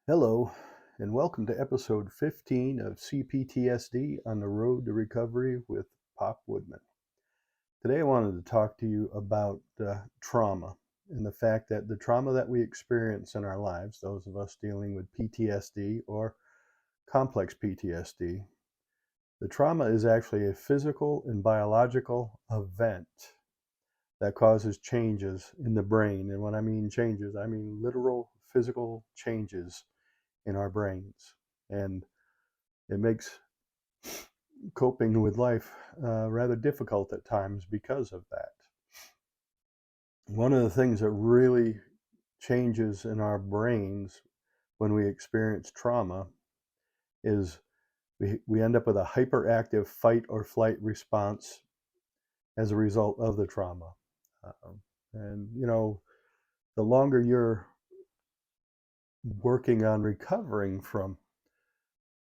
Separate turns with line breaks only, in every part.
Hello, and welcome to episode 15 of CPTSD on the Road to Recovery with Pop Woodman. Today, I wanted to talk to you about trauma and the fact that the trauma that we experience in our lives, those of us dealing with PTSD or complex PTSD, the trauma is actually a physical and biological event that causes changes in the brain. And when I mean changes, I mean literal physical changes in our brains. And it makes coping with life rather difficult at times because of that. One of the things that really changes in our brains when we experience trauma is we end up with a hyperactive fight or flight response as a result of the trauma. And, the longer you're working on recovering from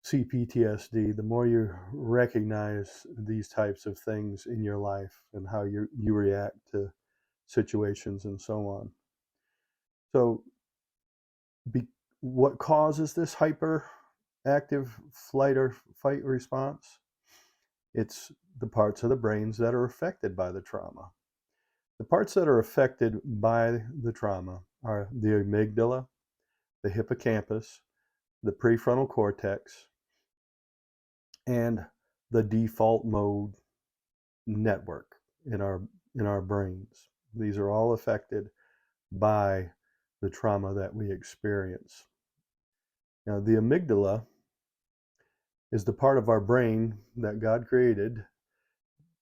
CPTSD, the more you recognize these types of things in your life and how you react to situations and so on. So, be, what causes this hyperactive flight or fight response? It's the parts of the brains that are affected by the trauma. The parts that are affected by the trauma are the amygdala, the hippocampus, the prefrontal cortex, and the default mode network in our brains. These are all affected by the trauma that we experience. Now, the amygdala is the part of our brain that God created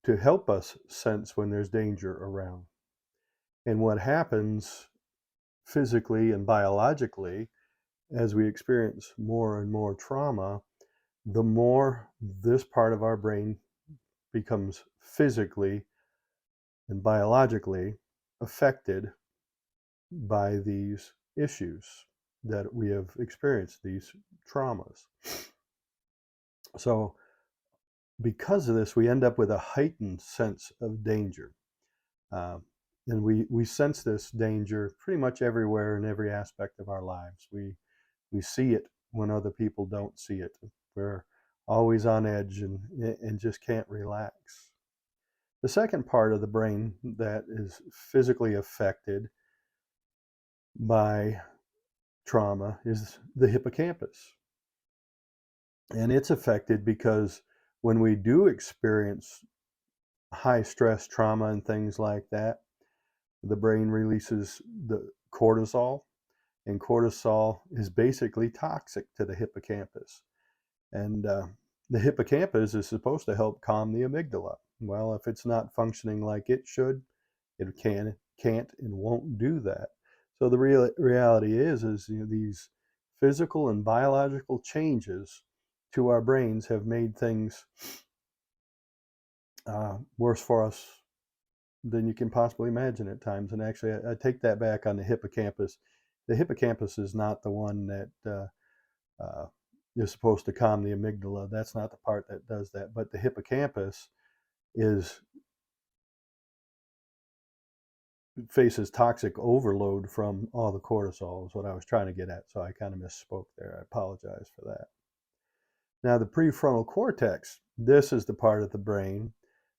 to help us sense when there's danger around. And what happens physically and biologically as we experience more and more trauma, the more this part of our brain becomes physically and biologically affected by these issues that we have experienced, these traumas. So, because of this, we end up with a heightened sense of danger. Uh, and we sense this danger pretty much everywhere in every aspect of our lives. We see it when other people don't see it. We're always on edge and just can't relax. The second part of the brain that is physically affected by trauma is the hippocampus. And it's affected because when we do experience high stress trauma and things like that, the brain releases the cortisol, and cortisol is basically toxic to the hippocampus. And the hippocampus is supposed to help calm the amygdala. Well, if it's not functioning like it should, it can't, and won't do that. So the reality is these physical and biological changes to our brains have made things worse for us than you can possibly imagine at times. And actually, I take that back on the hippocampus. The hippocampus is not the one that is supposed to calm the amygdala. That's not the part that does that. But the hippocampus is faces toxic overload from all the cortisol is what I was trying to get at. So I kind of misspoke there. I apologize for that. Now, the prefrontal cortex, this is the part of the brain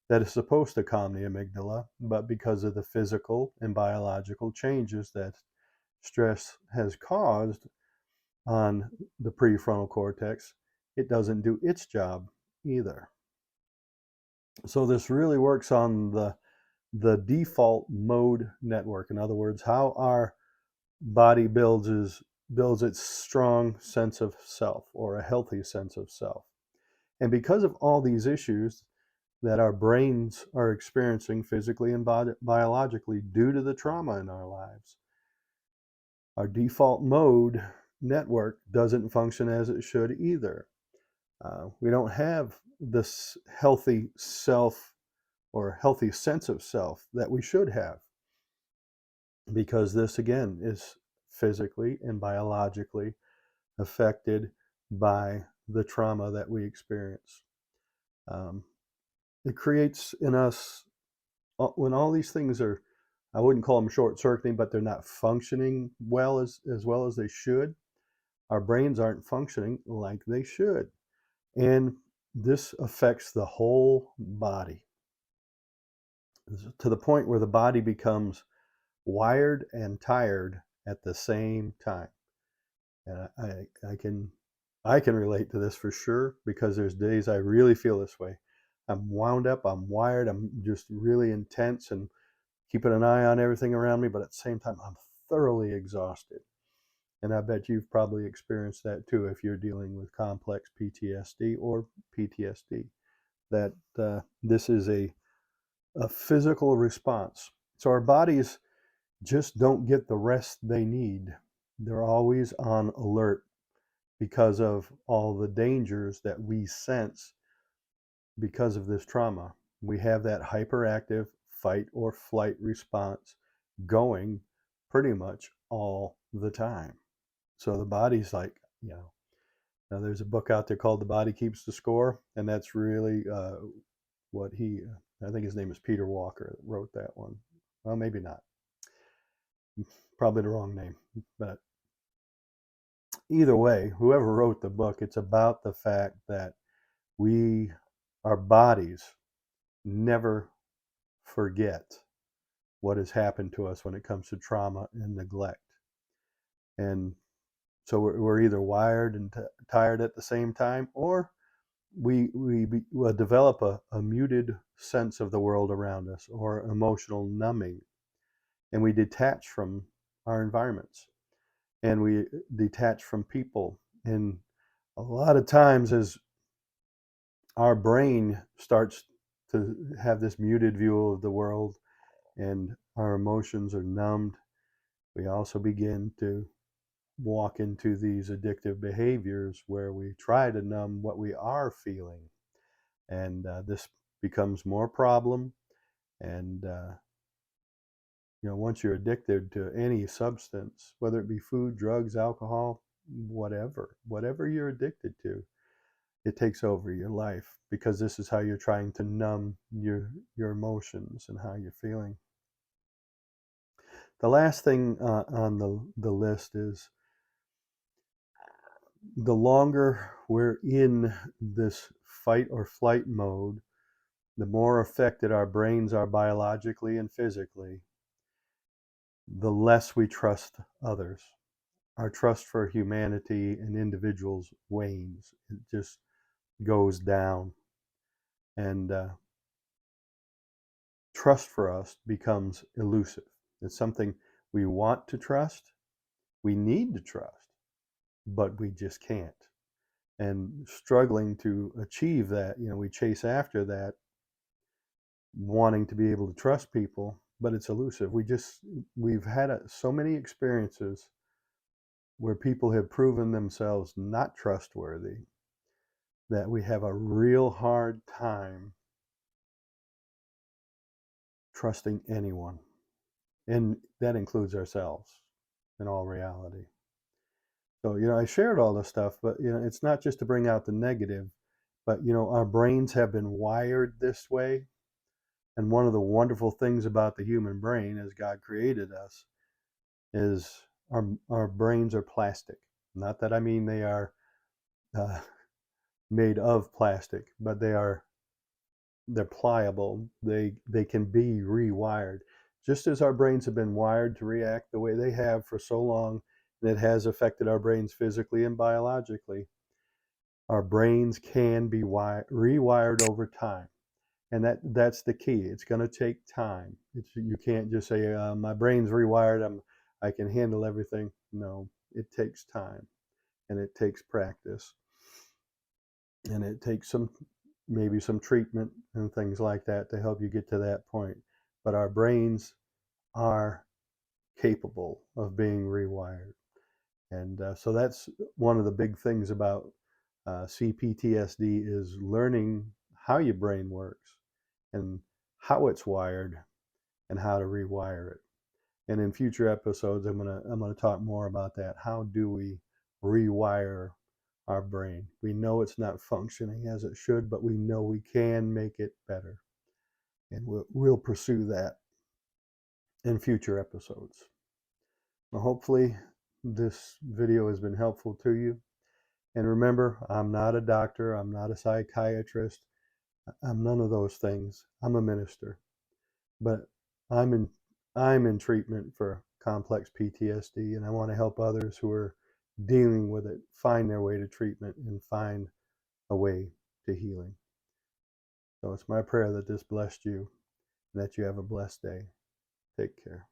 that is supposed to calm the amygdala, but because of the physical and biological changes that stress has caused on the prefrontal cortex, it doesn't do its job either. So this really works on the default mode network. In other words, how our body builds its strong sense of self or a healthy sense of self. And because of all these issues that our brains are experiencing physically and biologically due to the trauma in our lives, our default mode network doesn't function as it should either. We don't have this healthy self or healthy sense of self that we should have, because this again is physically and biologically affected by the trauma that we experience. Um, it creates in us, when all these things are, I wouldn't call them short circuiting, but they're not functioning well as well as they should. our brains aren't functioning like they should. And this affects the whole body to the point where the body becomes wired and tired at the same time. And I can relate to this for sure, because there's days I really feel this way. I'm wound up, I'm wired, I'm just really intense and keeping an eye on everything around me, but at the same time I'm thoroughly exhausted. And I bet you've probably experienced that too if you're dealing with complex PTSD or PTSD. That this is a physical response. So our bodies just don't get the rest they need. They're always on alert because of all the dangers that we sense because of this trauma. We have that hyperactive fight or flight response going pretty much all the time. So the body's like, now there's a book out there called The Body Keeps the Score, and that's really what I think his name is Peter Walker that wrote that one. Well, maybe not. Probably the wrong name. But either way, whoever wrote the book, it's about the fact that our bodies never forget what has happened to us when it comes to trauma and neglect. And so we're either wired and tired at the same time, or we develop a muted sense of the world around us, or emotional numbing, and we detach from our environments, and we detach from people. And a lot of times, as our brain starts to have this muted view of the world and our emotions are numbed, we also begin to walk into these addictive behaviors where we try to numb what we are feeling. And this becomes more problem. And, once you're addicted to any substance, whether it be food, drugs, alcohol, whatever you're addicted to, it takes over your life, because this is how you're trying to numb your emotions and how you're feeling. The last thing on the list is, the longer we're in this fight or flight mode, the more affected our brains are biologically and physically, the less we trust others. Our trust for humanity and individuals wanes. It just goes down. And trust for us becomes elusive. It's something we want to trust, we need to trust, but we just can't. And struggling to achieve that, we chase after that, wanting to be able to trust people, but it's elusive. We've had so many experiences where people have proven themselves not trustworthy that we have a real hard time trusting anyone. And that includes ourselves in all reality. So, I shared all this stuff, but, it's not just to bring out the negative, but, our brains have been wired this way. And one of the wonderful things about the human brain, as God created us, is our brains are plastic. Not that I mean they are made of plastic, but they're pliable. They can be rewired. Just as our brains have been wired to react the way they have for so long, and it has affected our brains physically and biologically, our brains can be rewired over time. And that's the key. It's going to take time. You can't just say, my brain's rewired, I can handle everything. No, it takes time, and it takes practice, and it takes maybe some treatment and things like that to help you get to that point. But our brains are capable of being rewired. And so that's one of the big things about CPTSD, is learning how your brain works and how it's wired and how to rewire it. And in future episodes, I'm gonna talk more about that. How do we rewire our brain? We know it's not functioning as it should, but we know we can make it better, and we'll pursue that in future episodes. Well, hopefully this video has been helpful to you. And remember, I'm not a doctor, I'm not a psychiatrist, I'm none of those things. I'm a minister. But I'm in treatment for complex PTSD, and I want to help others who are dealing with it find their way to treatment and find a way to healing. So it's my prayer that this blessed you and that you have a blessed day. Take care.